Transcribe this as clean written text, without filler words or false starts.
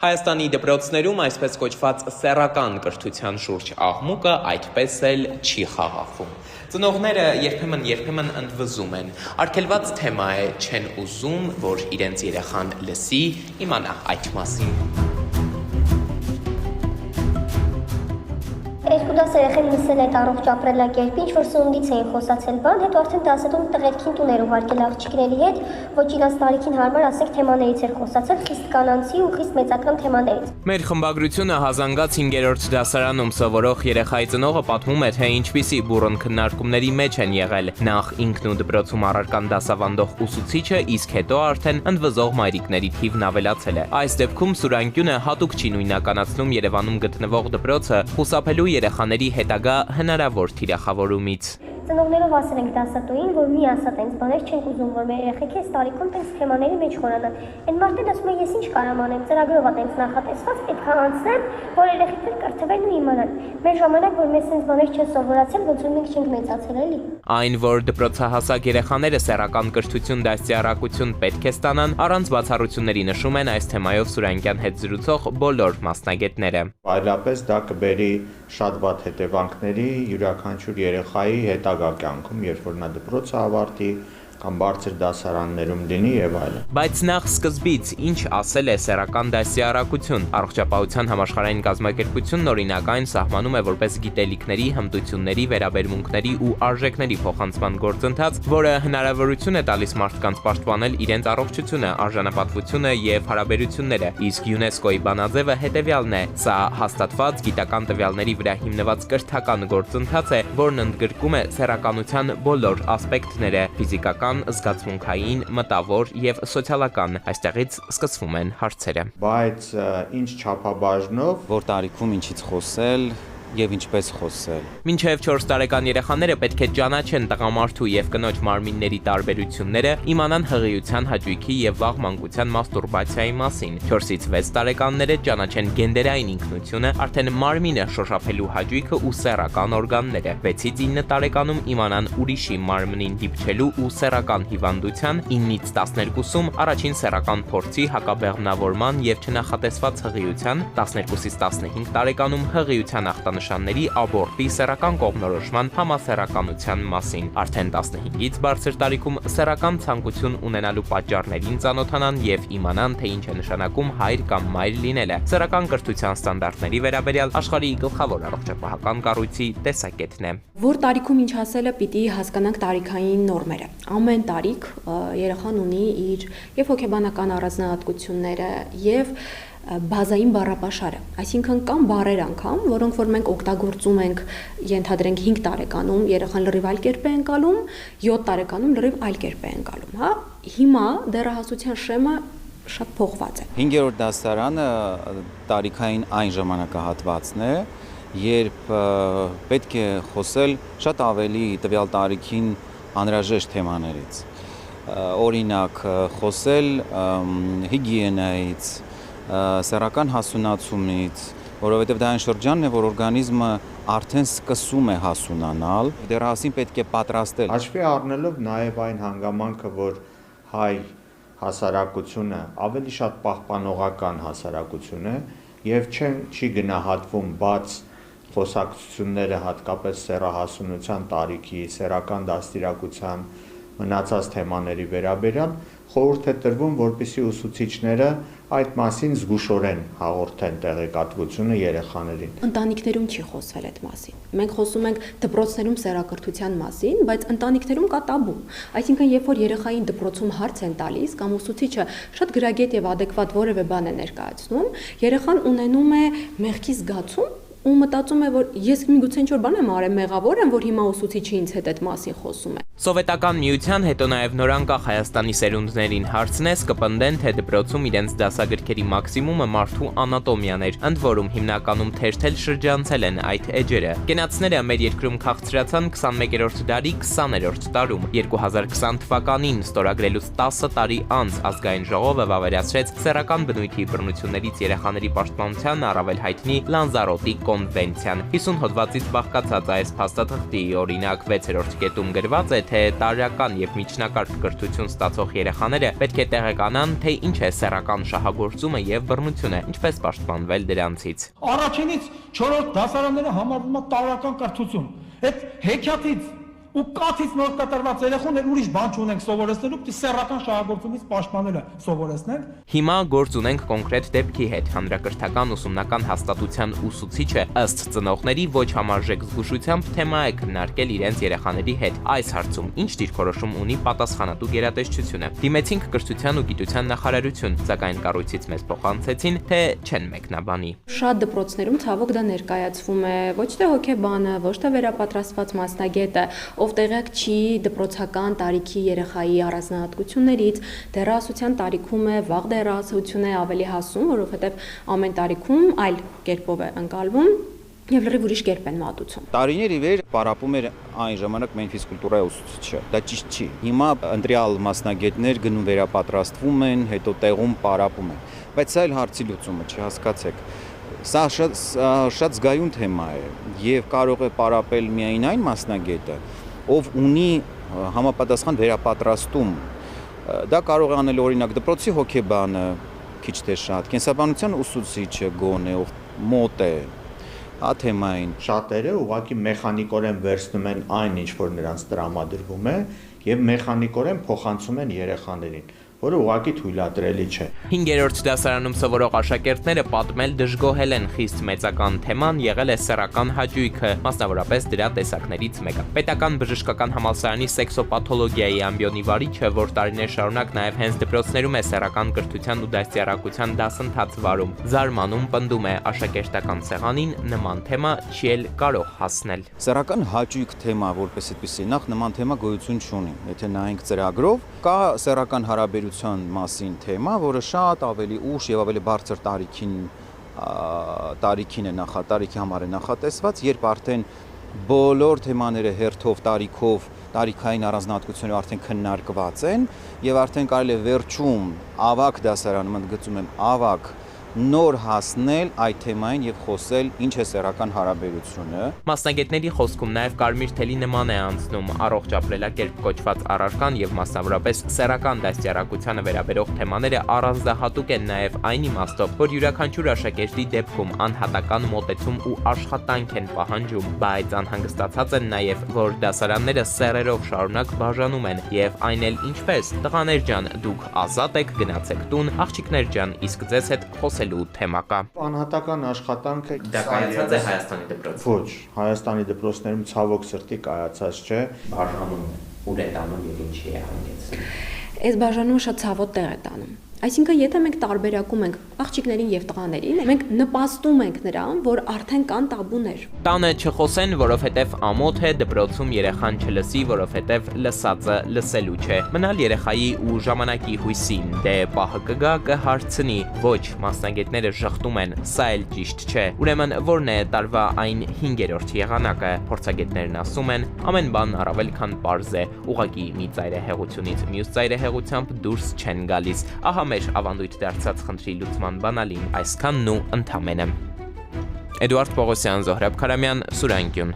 Հայաստանի դպրոցներում այսպես կոչված սեռական կրթության շուրջ աղմուկը այդպես էլ չի խաղաղվում։ Ծնողները երբեմն ընդվզում են, արգելված թեմա է, չեն ուզում, որ իրենց երեխան լսի, իմանա այդ մասին։ Երկու դաս երեխեն լսել այդ առողջ ապրելակերպ, ինչ որ սնունդից էին խոսացել բան, հետո արդեն դասետուն տղերքին տուներ ուղարկել աղջիկների հետ, ոչ իրաց տարիքին հարմար ասենք թեմաներից էր խոսացել, խիստ կանանցի ու խիստ մեծական թեմաներից։ Մեր խմբագրությունը հազանգած 5-րդ դասարանում սովորող երեխայի ծնողը պատմում է, թե ինչպիսի բուռն քննարկումների մեջ են եղել նախ ինքն ու դպրոցում առարկան դասավանդող ուսուցիչը, իսկ հետո արդեն ընդվզող մայրիկների թիվն ավելացել է։ Այս դեպքում Սուրանկյունը հատուկ չի նույնականացնում Երևանում գտնվող դպրոցը խուսափելու երեխաների հետագա հնարավոր թիրախավորումից։ Ծնողներով ասել ենք դասատուին, որ մի ասա տենց բաներ չենք ուզում, որ մեր երեխեքը այս տարիքում տենց թեմաների մեջ խորանան։ Այն մարդն ասում է, ես ինչ կարամ անեմ, ծրագրով է տենց նախատեսված, պետք է անցնեմ, որ երեխեքները կրթվեն ու իմանան։ Մեր ժամանակ, որ մեզ տենց բաներ չեն սովորացել, ոնց որ մենք չենք մեծացել, էլի։ Այն, որ դպրոցահասակ երեխաները սեռական կրթություն դաստիարակություն պետք է ստանան, առանց բացառությունների նշում են այս թեմայով Սուրանկյան հետ զրուցող բոլոր մասնագետները։ Այլապես դա կբերի շատ վատ հետևանքների յուրաքանչյուր երեխայի հետագա կյանքում, երբ որ նա դպրոցը ավարտի կամ բարձր դասարաններում լինի եւ այլն։ Բայց նախ սկզբից ինչ ասել է սեռական դաստիարակություն։ Առողջապահության համաշխարհային կազմակերպությունն օրինական սահմանում է որպես գիտելիքների, հմտությունների, վերաբերմունքների ու արժեքների փոխանցման գործընթաց, որը հնարավորություն է տալիս մարդկանց պաշտպանել իրենց առողջությունը, արժանապատվությունը եւ հարաբերությունները։ Իսկ ՅՈՒՆԵՍԿՕ-ի բանաձևը հետեւյալն է. սա հաստատված գիտական տվյալների վրա հիմնված կրթական գործընթաց է, որն ընդգրկում է սեռականության բոլոր ասպեկտները՝ ֆիզիկական, զգացմունքային, մտավոր եւ սոցիալական։ Այստեղից սկսվում են հարցերը։ Բայց ինչ չափաբաժնով, որ տարիքում ինչից խոսել եւ ինչպես խոսել։ Մինչև 4 տարեկան երեխաները պետք է ճանաչեն տղամարդու եւ կնոջ մարմինների տարբերությունները, իմանան հղիության, հաճույքի եւ վաղ մանկության մաստուրբացիայի մասին։ 4-ից 6 տարեկանները ճանաչեն գենդերային ինքնությունը, արդեն մարմինը շոշափելու հաճույքը ու սեռական օրգանները։ 6-ից 9 տարեկանում իմանան ուրիշի մարմնին դիպչելու ու սեռական հիվանդության, 9-ից 12-ում առաջին սեռական փորձի, հակաբեղմնավորման եւ չնախատեսված հղիության, 12-ից 15 տարեկանում հղիության ախտանշանների, աբորտի, սեռական կողմնորոշման, համասեռականության մասին։ Արդեն 15-ից բարձր տարիքում սեռական ցանկություն ունենալու պատճառներին ծանոթանան եւ իմանան, թե ինչ է նշանակում հայր կամ մայր լինելը։ Սեռական կրթության ստանդարտների վերաբերյալ աշխարհի գլխավոր առողջապահական կառույցի տեսակետն է։ Որ տարիքում ինչ ասելը պիտի հասկանանք տարիքային նորմերը։ Ամեն տարիք երեխան ունի իր եւ հոգեբանական առանձնահատկությունները եւ բազային բառապաշարը, այսինքն կան բառեր անգամ, որոնք որ մենք օգտագործում ենք, ենթադրենք 5 տարեկանում երեխան լրիվ այլ կերպ է ընկալում, 7 տարեկանում լրիվ այլ կերպ է ընկալում, հա։ Հիմա դեռահասության շեմը շատ փոխված է։ 5-րդ դասարանը տարիքային այն ժամանակահատվածն է, երբ պետք է խոսել շատ ավելի տվյալ տարիքին անհրաժեշտ թեմաներից։ Օրինակ, խոսել հիգիենայից, սեռական հասունացումից, որովհետև դա այն շրջանն է, որ օրգանիզմը արդեն սկսում է հասունանալ, դեռահասին պետք է պատրաստել։ Հաշվի առնելով նաև այն հանգամանքը, որ հայ հասարակությունը ավելի շատ պահպանողական հասարակություն է եւ չի գնահատվում բաց խոսակցությունները հատկապես սեռահասունության տարիքի, սեռական դաստիարակության մնացած թեմաների վերաբերյալ, խորհուրդ է տրվում, որպեսզի ուսուցիչները այդ մասին զգուշորեն հաղորդեն տեղեկատվությունը երեխաներին։ Ընտանիքներում չի խոսվել այդ մասին։ Մենք խոսում ենք դպրոցներում սեռակրթության մասին, բայց ընտանիքներում կա տաբու։ Այսինքն, երբ որ երեխային դպրոցում հարց են տալիս կամ ուսուցիչը շատ գրագետ եւ ադեկվատ որևէ բան է ներկայացնում, երեխան ունենում է մեղքի զգացում ու մտածում է, որ ես միգուցե ինչ-որ բան եմ արել, մեղավոր եմ, որ հիմա ուսուցիչը ինձ հետ այդ մասին խոսում է։ Սովետական միության, հետո նաև նորանկախ Հայաստանի սերունդներին հարցնես կպնդեն, թե դպրոցում իրենց դասագրքերի մաքսիմումը մարդու անատոմիան էր, ընդ որում հիմնականում թերթել շրջանցել են այդ էջերը։ Կենացները մեր երկրում քաղցրացան 21-րդ դարի 20-րդ տարում։ 2020 թվականին ստորագրելուց 10 տարի անց Ազգային ժողովը վավերացրեց սեռական բնույթի բռնություններից երեխաների պաշտպանության առավել հայտնի Լանզարոտի կոնվենցիան։ 50 հոդվածից բաղկացած այս փաստաթղթի օրինակ 6-րդ կետում գրված է, թե տարրական եւ միջնակարգ կրթություն ստացող երեխաները պետք է տեղեկանան, թե ինչ է սեռական շահագործումը եւ բռնությունը, ինչպես պաշտպանվել դրանցից։ Առաջինից 4-րդ դասարանները համարվում է տարրական կրթություն։ Այդ հեքիաթից ու կաթից նոր կտրված երեխաներ ուրիշ բան չունենք սովորեցնելու, պիտի սեռական շահագործումից պաշտպանելը սովորեցնենք։ Հիմա գործ ունենք կոնկրետ դեպքի հետ։ Հանրակրթական ուսումնական հաստատության ուսուցիչը ըստ ծնողների ոչ համարժեք զգուշությամբ թեմա է քննարկել իրենց երեխաների հետ։ Այս հարցում ինչ դիրքորոշում ունի պատասխանատու գերատեսչությունը։ Դիմեցինք կրթության ու գիտության նախարարություն, սակայն կառույցից մեզ փոխանցեցին, թե չեն մեկնաբանի։ Շատ դպրոցներում ցավոք դա ներկայացվում է ոչ թե հոգեբանը, ոչ թե վերապատրաստված մասնագետը, ով տեղյակ չի դպրոցական տարիքի երեխայի առանձնահատկություններից, դեռահասության տարիքում է, վաղ դեռահասություն է ավելի հասուն, որովհետև ամեն տարիքում այլ կերպով է ընկալվում եւ լրիվ ուրիշ կերպ են մատուցում։ Տարիներ ի վեր պարապում էր այն ժամանակ մենք ֆիզկուլտուրայի ուսուցիչը, դա ճիշտ չի։ Հիմա ընտրյալ մասնագետներ գնում վերապատրաստվում են, հետո տեղում պարապում են, բայց սա էլ հարցի լուծումը չի, հասկացեք։ Սա շատ զգայուն թեմա է եւ կարող է պարապել միայն այն մասնագետը, ով ունի համապատասխան վերապատրաստում։ Դա կարող է անել օրինակ դպրոցի հոգեբանը, քիչ թե շատ, կենսաբանության ուսուցիչը գոնե, ով մոտ է թեմային։ Շատերը ուղղակի մեխանիկորեն վերցնում են այն, ինչ որ նրանց տրամադրվում է, եւ մեխանիկորեն փոխանցում են երեխաներին, որը ուղղակի թույլատրելի չէ։ 5-րդ դասարանում սովորող աշակերտները պատմել դժգոհել են խիստ մեծական թեման եղել է սեռական հաճույքը, մասնավորապես դրա տեսակներից մեկը։ Պետական բժշկական համալսարանի սեքսոպաթոլոգիայի ամբիոնի վարիչը, որ տարիներ շարունակ նաև հենց դպրոցներում է սեռական կրթության ու դաստիարակության դասընթաց վարում, զարմանում պնդում է աշակերտական սեղանին նման թեմա չի էլ կարող հասնել։ Սեռական հաճույք թեմա որպես այդպեսի նախ նման թեմա գոյություն չունի։ Եթե նայենք ծրագրով, կա սեռական հարաբերության մասին թեմա, որը շատ ավելի ուշ եւ ավելի բարձր տարիքին է տարիքի համար է նախատեսված, երբ արդեն բոլոր թեմաները հերթով տարիքային առանձնահատկությունները արդեն քննարկված են եւ արդեն կարելի է վերջում ավակ դասարանում ընդգծում եմ ավակ նոր հասնել այդ թեմային եւ խոսել ինչ է սեռական հարաբերությունը։ Մասնագետների խոսքում նաև կարմիր թելի նման է անցնում առողջ ապրելակերպ կոչված առարկան եւ մասնավորապես սեռական դաստիարակությանը վերաբերող թեմաները առանձնահատուկ են նաև այն իմաստով, որ յուրաքանչյուր աշակերտի դեպքում անհատական մոտեցում ու աշխատանք են պահանջում, բայց անհանգստացած են նաև, որ դասարանները սեռերով շարունակ բաժանում են եւ այն էլ ինչպես տղաներ ջան, դուք ազատ եք, գնացեք տուն, աղջիկներ ջան, իսկ ձեզ հետ խոսելու թեմա կա։ Անհատական աշխատանքը Դա կայացած է Հայաստանի դպրոցում։ Ոչ, Հայաստանի դպրոցներում ցավոք սրտի կայացած չէ։ Բաժանում է, ուր է տանում եւ ինչի է հանգեցնում։ Այս բաժանումը շատ ցավոտ տեղ է տանում։ Այսինքն, եթե մենք տարբերակում ենք աղջիկներին եւ տղաներին, մենք նպաստում ենք նրան, որ արդեն կան տաբուներ։ Տանը չխոսեն, որովհետև ամոթ է դպրոցում երեխան չլսի, որովհետև լսածը լսելու չէ։ Մնալ երեխայի ու ժամանակի հույսին, դե պահը կգա կհարցնի, ոչ, մասնագետները ժխտում են, սա էլ ճիշտ չէ։ Ուրեմն որն է տարվա այն 5-րդ եղանակը։ Փորձագետներն ասում են, ամեն բան առավել քան պարզ է, ուղղակի մի ծայրահեղությունից մյուս ծայրահեղությամբ դուրս չեն գալիս։ Ահա մեր ավանդույթ դարձած խնդրի լուծման բանալին այսքանն ու ընդամենը։ Էդուարդ Պողոսյան, Զոհրաբ Քարամյան, Սուրանգյուն։